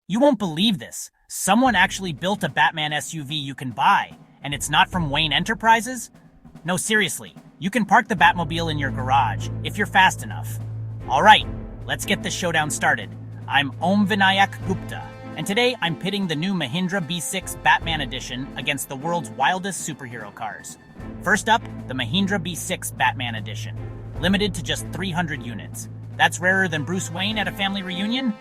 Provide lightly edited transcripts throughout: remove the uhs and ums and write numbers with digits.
You won't believe this. Someone actually built a Batman SUV you can buy, and it's not from Wayne Enterprises? No, seriously, you can park the Batmobile in your garage if you're fast enough. Alright, let's get this showdown started. I'm Om Vinayak Gupta, and today I'm pitting the new Mahindra BE6 Batman Edition against the world's wildest superhero cars. First up, the Mahindra BE6 Batman Edition, limited to just 300 units. That's rarer than Bruce Wayne at a family reunion?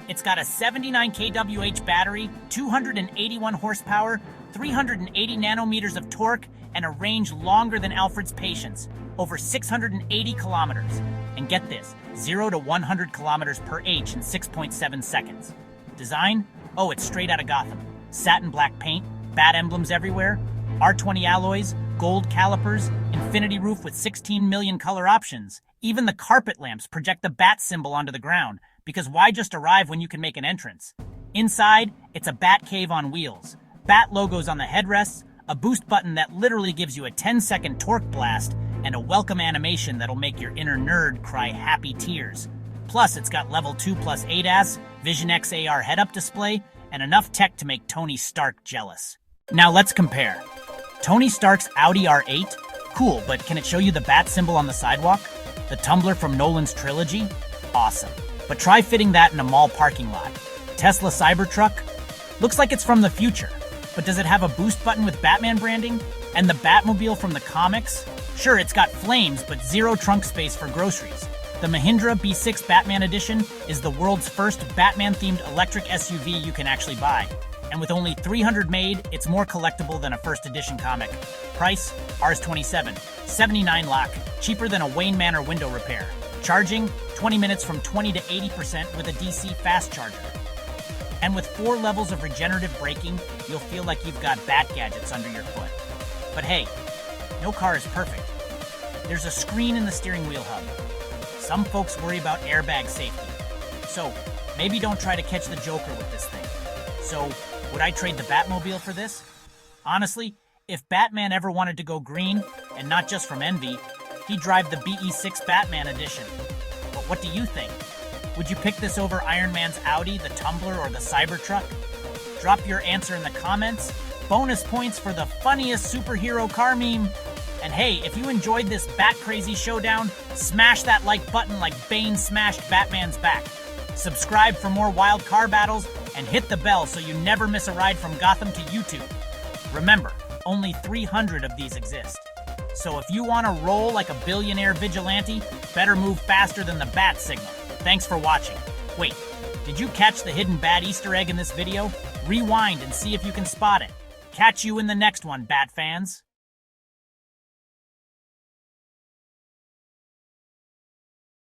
It's got a 79 kWh battery, 281 horsepower, 380 nanometers of torque, and a range longer than Alfred's Patience, over 680 kilometers. And get this, 0 to 100 kilometers per H in 6.7 seconds. Design? Oh, it's straight out of Gotham. Satin black paint, bat emblems everywhere, R20 alloys, gold calipers, infinity roof with 16 million color options. Even the carpet lamps project the bat symbol onto the ground, because why just arrive when you can make an entrance? Inside, it's a bat cave on wheels, bat logos on the headrests, a boost button that literally gives you a 10-second torque blast, and a welcome animation that'll make your inner nerd cry happy tears. Plus, it's got level 2 plus ADAS, Vision X AR head-up display, and enough tech to make Tony Stark jealous. Now let's compare. Tony Stark's Audi R8? Cool, but can it show you the bat symbol on the sidewalk? The tumbler from Nolan's trilogy? Awesome. But try fitting that in a mall parking lot. Tesla Cybertruck? Looks like it's from the future. But does it have a boost button with Batman branding? And the Batmobile from the comics? Sure, it's got flames, but zero trunk space for groceries. The Mahindra BE6 Batman Edition is the world's first Batman-themed electric SUV you can actually buy. And with only 300 made, it's more collectible than a first edition comic. Price? Rs27. 79 lakh, cheaper than a Wayne Manor window repair. Charging? 20 minutes from 20 to 80% with a DC fast charger. And with 4 levels of regenerative braking, you'll feel like you've got bat gadgets under your foot. But hey, no car is perfect. There's a screen in the steering wheel hub. Some folks worry about airbag safety. So maybe don't try to catch the Joker with this thing. So would I trade the Batmobile for this? Honestly, if Batman ever wanted to go green, and not just from envy, he'd drive the BE6 Batman Edition. But what do you think? Would you pick this over Iron Man's Audi, the Tumbler, or the Cybertruck? Drop your answer in the comments. Bonus points for the funniest superhero car meme. And hey, if you enjoyed this Bat-Crazy showdown, smash that like button like Bane smashed Batman's back. Subscribe for more wild car battles, and hit the bell so you never miss a ride from Gotham to YouTube. Remember, only 300 of these exist. So if you want to roll like a billionaire vigilante, better move faster than the bat signal. Thanks for watching. Wait, did you catch the hidden bat Easter egg in this video? Rewind and see if you can spot it. Catch you in the next one, Bat fans.